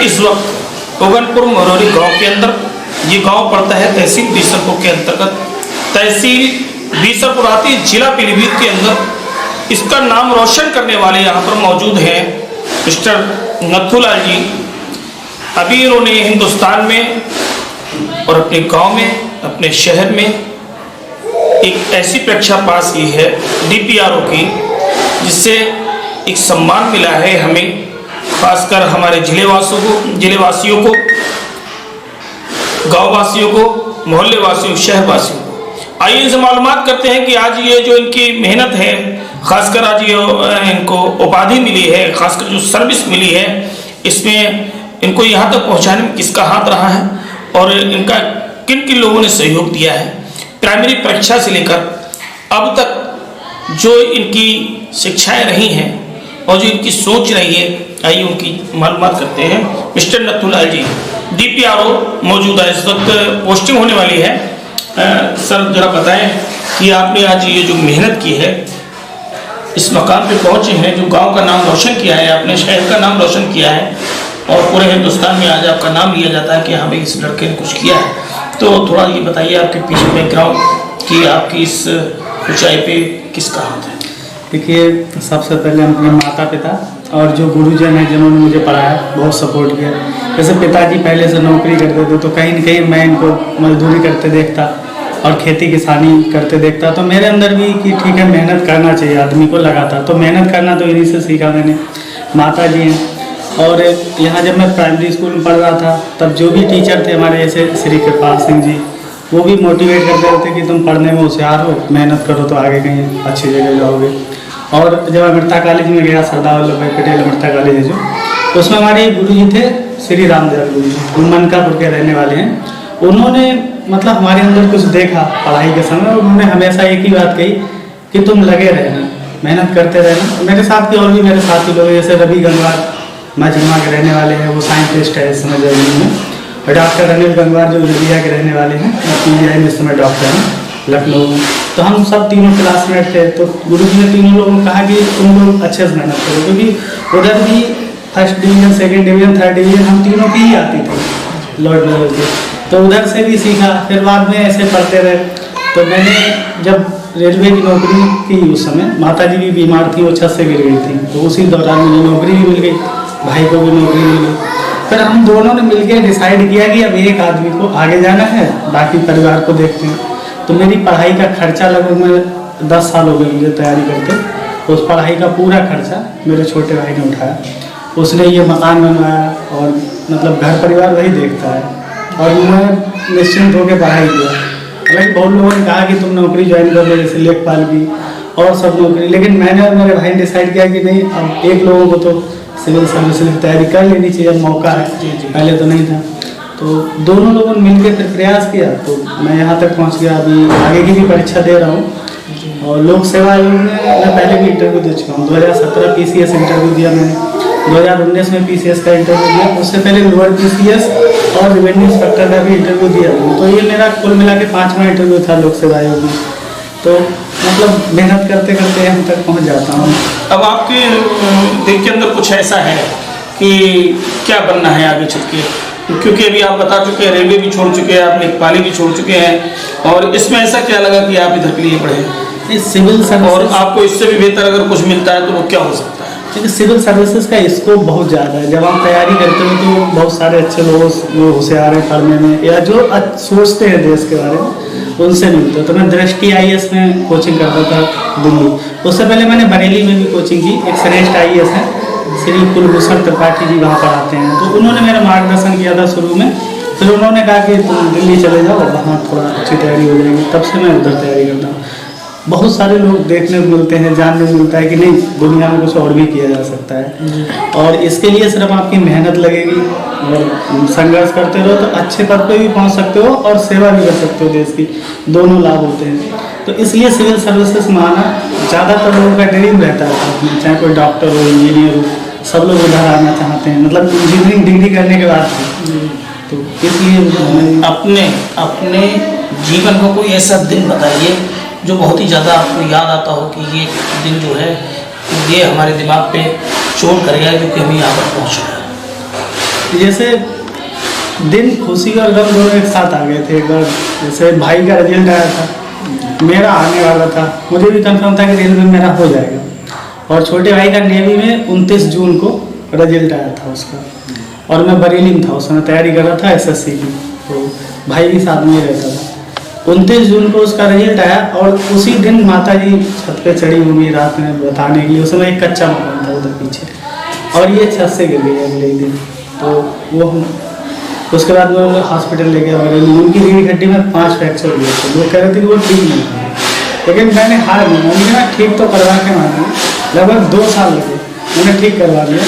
इस वक्त ओगनपुर मरोरी गांव के अंदर, ये गांव पड़ता है तहसील बीसलपुर के अंतर्गत, तहसील बीसलपुर आती है, जिला पीलीभीत के अंदर। इसका नाम रोशन करने वाले यहाँ पर मौजूद हैं मिस्टर नथुलाल जी। अभी इन्होंने हिंदुस्तान में और अपने गांव में, अपने शहर में एक ऐसी परीक्षा पास की है DPRO की, जिससे एक सम्मान मिला है हमें, खासकर हमारे जिलेवासियों को, गांववासियों को, मोहल्ले वासियों, शहर वासियों को। आइए इनसे मालूमात करते हैं कि आज ये जो इनकी मेहनत है, खासकर आज ये इनको उपाधि मिली है, खासकर जो सर्विस मिली है, इसमें इनको यहाँ तक पहुँचाने में किसका हाथ रहा है और इनका किन किन लोगों ने सहयोग दिया है। प्राइमरी परीक्षा से लेकर अब तक जो इनकी शिक्षाएं रही हैं और जो इनकी सोच रही है, आइए उनकी मालूमात करते हैं। मिस्टर नथुलाल जी, DPRO मौजूद है, इस वक्त पोस्टिंग होने वाली है। सर जरा बताएं कि आपने आज ये जो मेहनत की है, इस मकाम पे पहुंचे हैं, जो गांव का नाम रोशन किया है, अपने शहर का नाम रोशन किया है और पूरे हिंदुस्तान में आज आपका नाम लिया जाता है कि हाँ भाई इस लड़के ने कुछ किया है। तो थोड़ा ये बताइए आपके पीछे बैकग्राउंड कि आपकी इस ऊंचाई पे किसका हाथ है। देखिए, सबसे पहले अपने माता पिता और जो गुरुजन हैं जिन्होंने मुझे पढ़ाया, बहुत सपोर्ट किया। जैसे पिताजी पहले से नौकरी करते थे, तो कहीं न कहीं मैं इनको मजदूरी करते देखता और खेती किसानी करते देखता, तो मेरे अंदर भी कि ठीक है मेहनत करना चाहिए, आदमी को लगाता। तो मेहनत करना तो इन्हीं से सीखा मैंने। माता जी हैं, और यहाँ जब मैं प्राइमरी स्कूल में पढ़ रहा था, तब जो भी टीचर थे हमारे, जैसे श्री कृपाल सिंह जी, वो भी मोटिवेट करते रहते कि तुम पढ़ने में होशियार हो, मेहनत करो तो आगे कहीं अच्छी जगह जाओगे। और जब अमृता कॉलेज में गया, सरदार वल्लभ भाई पटेल अमृता कॉलेज है जो, उसमें हमारे गुरु जी थे श्री रामदयाल गुरु जी, मनकापुर के रहने वाले हैं। उन्होंने मतलब हमारे अंदर कुछ देखा पढ़ाई के समय, और उन्होंने हमेशा एक ही बात कही कि तुम लगे रहना, मेहनत करते रहना। मेरे साथ के और भी मेरे साथी लोग, जैसे रवि गंगवार मजरमा के रहने वाले हैं, वो साइंटिस्ट है इस समय जर्मनी में, और डॉक्टर अनिल गंगवार जो इंडिया के रहने वाले हैं, PGI में इस समय डॉक्टर हैं लखनऊ में। तो हम सब तीनों क्लासमेट थे। तो गुरु जी ने तीनों लोगों को कहा कि तुम लोग अच्छे से मेहनत करो, क्योंकि उधर भी first division, second division, third division हम तीनों की ही आती थी लोअर लेवल की। तो उधर से भी सीखा, फिर बाद में ऐसे पढ़ते रहे। तो मैंने जब रेलवे की नौकरी की, उस समय माता जी भी बीमार थी, वो छत से गिर गई थी, तो उसी दौरान मुझे नौकरी भी मिल गई, भाई को भी नौकरी मिली। फिर हम दोनों ने मिलकर डिसाइड किया कि अब एक आदमी को आगे जाना है, बाकी परिवार को देखते हैं। तो मेरी पढ़ाई का खर्चा लगभग मैं 10 साल हो गए मुझे तैयारी करते, तो उस पढ़ाई का पूरा खर्चा मेरे छोटे भाई ने उठाया। उसने ये मकान बनवाया और मतलब घर परिवार वही देखता है, और मैं निश्चिंत होकर पढ़ाई किया। हालांकि बहुत लोगों ने कहा कि तुम नौकरी ज्वाइन कर लो, जैसे लेखपाल की और सब नौकरी, लेकिन मैंने और मेरे भाई ने डिसाइड किया कि नहीं, अब एक लोगों को तो सिविल सर्विस की तैयारी कर लेनी चाहिए, अब मौका है, पहले तो नहीं था। तो दोनों लोगों ने मिलकर फिर प्रयास किया, तो मैं यहाँ तक पहुँच गया। अभी आगे की भी परीक्षा दे रहा हूँ, और लोक सेवा आयोग में मैं पहले भी इंटरव्यू दे चुका हूँ। 2017 PCS इंटरव्यू दिया मैंने, 2019 में PCS का इंटरव्यू दिया, उससे पहले लोअर PCS और रेवेन्यू इंस्पेक्टर का भी इंटरव्यू दिया। तो ये मेरा कुल मिला के 5वां इंटरव्यू था लोक सेवा आयोग में। तो मतलब मेहनत करते करते हम तक पहुंच जाता हूं। अब आपके दिल के अंदर कुछ ऐसा है कि क्या बनना है आगे चल के, क्योंकि अभी आप बता चुके हैं रेलवे भी छोड़ चुके हैं, आप लेखपाली भी छोड़ चुके हैं, और इसमें ऐसा क्या लगा कि आप इधर के लिए पढ़े? सिविल सर्विस, और आपको इससे भी बेहतर अगर कुछ मिलता है तो वो क्या हो सकता है? क्योंकि सिविल सर्विसेज का स्कोप बहुत ज़्यादा है। जब आप तैयारी करते हो तो बहुत सारे अच्छे लोग होशियार हैं पढ़ने में, या जो सोचते हैं देश के बारे में, उनसे मिलते हो। तो मैं दृष्टि IAS में कोचिंग करता था दिल्ली। उससे पहले मैंने बरेली में भी कोचिंग की, एक श्रेष्ठ IAS है श्री कुलभूषण त्रिपाठी जी, वहाँ पढ़ाते हैं। तो उन्होंने मेरा मार्गदर्शन किया था शुरू में, फिर उन्होंने कहा कि तुम दिल्ली चले जाओ, वहाँ थोड़ा अच्छी तैयारी हो जाएगी। तब से मैं उधर तैयारी करता हूँ। बहुत सारे लोग देखने को मिलते हैं, जानने को मिलता है कि नहीं, दुनिया में कुछ और भी किया जा सकता है। और इसके लिए सिर्फ आपकी मेहनत लगेगी और संघर्ष करते रहो, तो अच्छे पद पे भी पहुंच सकते हो और सेवा भी कर सकते हो देश की, दोनों लाभ होते हैं। तो इसलिए सिविल सर्विसेज में आना ज़्यादातर लोगों का ड्रीम रहता है, चाहे कोई डॉक्टर हो, इंजीनियर हो, सब लोग उधर आना चाहते हैं, मतलब इंजीनियरिंग डिग्री करने के बाद। तो इसलिए अपने जीवन का कोई ऐसा दिन बताइए जो बहुत ही ज़्यादा आपको याद आता हो कि ये दिन जो है ये हमारे दिमाग पे चोट कर गया, जो कि हमें यहाँ पर पहुँच गया। जैसे दिन खुशी और गम दोनों एक साथ आ गए थे। एक बार जैसे भाई का रिजल्ट आया था, मेरा आने वाला था, मुझे भी कंफर्म था कि रेलवे में मेरा हो जाएगा। और छोटे भाई का नेवी में 29 जून को रिजल्ट आया था उसका, और मैं बरेली में था, उसमें तैयारी कर रहा था SSC की, तो भाई भी साथ में ही रहता था। 29 जून को उसका रिजल्ट आया और उसी दिन माता जी छत पे चढ़ी हुई रात में बताने के लिए। उस समय एक कच्चा मकान था उधर पीछे, और ये छत से गिर गई अगले ही दिन। तो वो उसके बाद वो हॉस्पिटल ले गया बरेली। उनकी रीढ़ हड्डी में 5 फ्रैक्चर हुए थे। वो कह रहे थे कि वो ठीक नहीं है, लेकिन मैंने हार नहीं मानी, मैं ठीक तो करवा के मानी। लगभग 2 साल लगे, मैंने ठीक करवा लिया।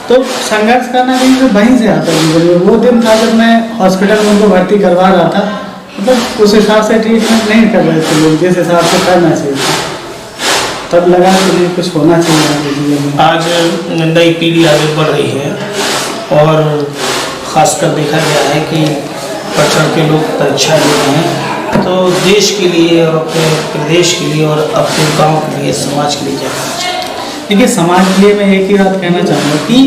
तो संघर्ष करना भी मुझे वहीं से आता है जीवन में। वो दिन था जब मैं हॉस्पिटल में उनको भर्ती करवा रहा था, मतलब उस हिसाब से ट्रीटमेंट नहीं कर रहे थे लोग जिस हिसाब से करना चाहिए था। तब लगा कि नहीं, कुछ होना चाहिए जीवन में। आज नई पीढ़ी आगे बढ़ रही है और ख़ासकर देखा गया है कि बढ़ चढ़ के लोग परीक्षा दे रहे हैं, तो देश के लिए और अपने प्रदेश के लिए और अपने गांव के लिए, समाज के लिए क्या करना चाहिए? देखिए, समाज के लिए मैं एक ही बात कहना चाहूँगा कि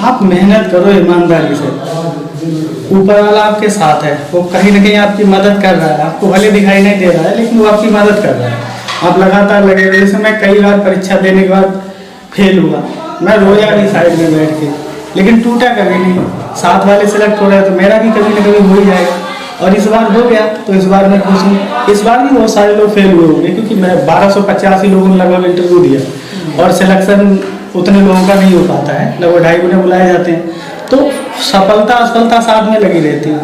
आप मेहनत करो ईमानदारी से। ऊपर वाला आपके साथ है, वो कहीं ना कहीं आपकी मदद कर रहा है। आपको भले दिखाई नहीं दे रहा है, लेकिन वो आपकी मदद कर रहा है। आप लगातार लगे रहे। जैसे मैं कई बार परीक्षा देने के बाद फेल हुआ, मैं रोया नहीं साइड में बैठ के, लेकिन टूटा कभी नहीं। साथ वाले सेलेक्ट हो रहे हैं तो मेरा भी कभी ना कभी हो ही जाएगा। और इस बार हो गया, तो इस बार मैं खुश हूँ। इस बार भी बहुत सारे लोग फेल हुए होंगे, क्योंकि मैं 1285 लोगों ने लगभग इंटरव्यू दिया, और सिलेक्शन उतने लोगों का नहीं हो पाता है, लगभग 250 गुने बुलाए जाते हैं। तो सफलता असफलता साथ में लगी रहती है।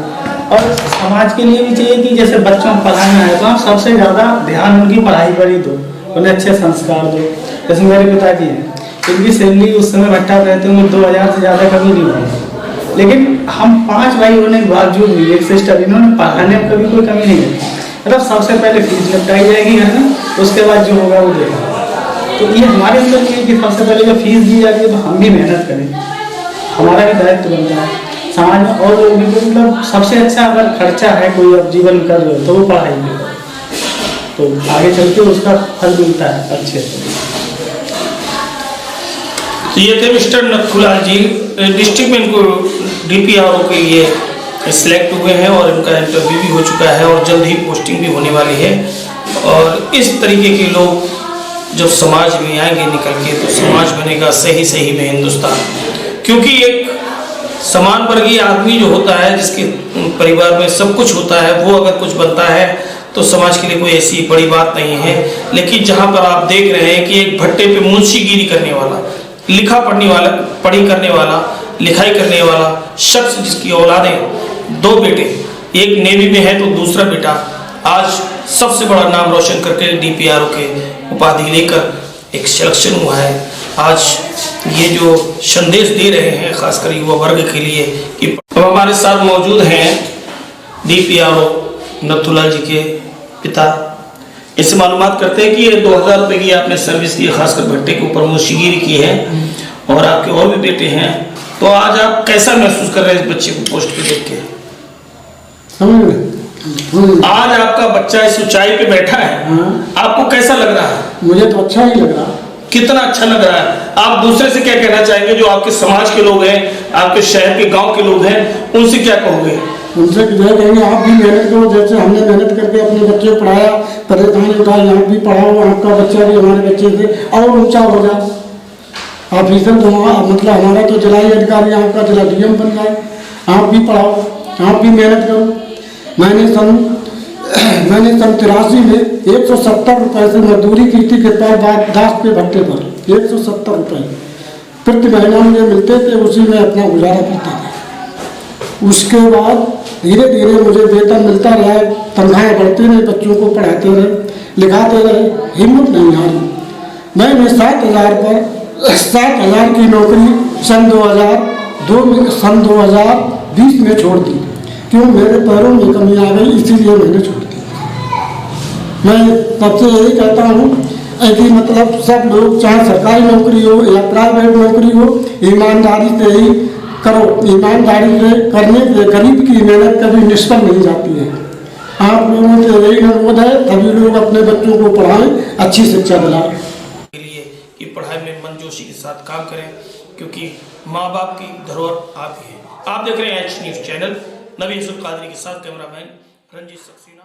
और समाज के लिए भी चाहिए कि जैसे बच्चों को पढ़ाना है तो आप सबसे ज़्यादा ध्यान उनकी पढ़ाई पर ही दो, उन्हें अच्छे संस्कार दो। जैसे मेरे पिताजी हैं, इनकी सैलरी उस समय भट्टा रहते होंगे 2000 से ज़्यादा कभी नहीं हुई, लेकिन हम 5 भाई होने के बावजूद भी एक सिस्टर, इन्होंने पढ़ाने में कभी कोई कमी नहीं की। मतलब सबसे पहले फीस निपटाई जाएगी घर में, उसके बाद जो होगा वो देगा। तो ये हमारे अंदर ये है कि सबसे पहले जब फीस दी जाती है तो हम भी मेहनत करें, हमारा भी दायित्व बनता है। समाज में और लोग भी, मतलब सबसे अच्छा अगर खर्चा है कोई अब जीवन कर रहे हो तो वो पढ़ाई में, तो आगे चल के उसका फल मिलता है अच्छे से। तो ये थे मिस्टर नथुलाल जी, डिस्ट्रिक्ट में इनको DPRO के लिए सिलेक्ट हुए हैं और इनका इंटरव्यू भी हो चुका है और जल्द ही पोस्टिंग भी होने वाली है। और इस तरीके के लोग जब समाज में आएंगे निकल के, तो समाज बनेगा सही सही में हिंदुस्तान। क्योंकि एक समान वर्गीय आदमी जो होता है, जिसके परिवार में सब कुछ होता है, वो अगर कुछ बनता है तो समाज के लिए कोई ऐसी बड़ी बात नहीं है। लेकिन जहाँ पर आप देख रहे हैं कि एक भट्टे पे मुंशीगिरी करने वाला, पढ़ी करने वाला, लिखाई करने वाला शख्स, जिसकी औलादें 2 बेटे, एक नेवी में है तो दूसरा बेटा आज सबसे बड़ा नाम रोशन करके DPRO के उपाधि लेकर एक सिलेक्शन हुआ है। आज ये जो संदेश दे रहे हैं खासकर युवा वर्ग के लिए कि अब हमारे साथ मौजूद हैं DPRO नथुलाल जी के पिता। इससे मालूमात करते हैं कि ये 2000 रुपये की आपने सर्विस की, खासकर भट्टे के ऊपर मुंशीगिरी की है, और आपके और भी बेटे हैं। तो आज आप कैसा महसूस कर रहे हैं इस बच्चे को पोस्ट पे देख के? आज आपका बच्चा इस ऊंचाई पे बैठा है, आपको कैसा लग रहा है? मुझे तो अच्छा ही लग रहा है। कितना अच्छा लग रहा है? आप दूसरे से क्या कहना चाहेंगे, जो आपके समाज के लोग हैं, आपके शहर के गांव के लोग हैं, उनसे क्या कहोगे? उनसे क्या कहेंगे, आप भी मेहनत करो, जैसे हमने मेहनत करके अपने बच्चे को पढ़ाया, परेशानी उठाई, आप भी पढ़ाओ, आपका बच्चा भी हमारे बच्चे से और ऊंचा हो जाए। ऑफिसर तो मतलब हमारा तो जिलाई अधिकारी, आपका जिला DM बन जाए। आप भी पढ़ाओ, आप भी मेहनत करो। मैंने सन 83 में 170 रुपये से मजदूरी की थी दास के भट्टे पर। 170 रुपये प्रति महीना मुझे मिलते थे, उसी में अपना गुजारा करते थे। उसके बाद धीरे धीरे मुझे वेतन मिलता रहा, तनख्वाहें बढ़ती रही, बच्चों को पढ़ाते रहे, लिखाते रहे, हिम्मत नहीं हारी। मैंने 7,000 की नौकरी सन 2020 में छोड़ दी। क्यों? मेरे पैरों में कमी आ गई, इसीलिए मैंने छोड़ दी। मैं सबसे यही कहता हूँ कि मतलब सब लोग, चाहे सरकारी नौकरी हो या प्राइवेट नौकरी हो, ईमानदारी से ही करो। ईमानदारी से करने से गरीब की मेहनत कभी निष्फल नहीं जाती है। आप लोगों से यही अनुरोध है, सभी लोग अपने बच्चों को पढ़ाएं, अच्छी शिक्षा दिलाएं। के लिए कि पढ़ाई में मनजोशी के साथ काम करें, क्योंकि माँ बाप की धरोहर आप ही हैं। आप देख रहे हैं एच न्यूज़ चैनल। नबी यसुल कादरी के साथ कैमरामैन रंजीत सक्सेना।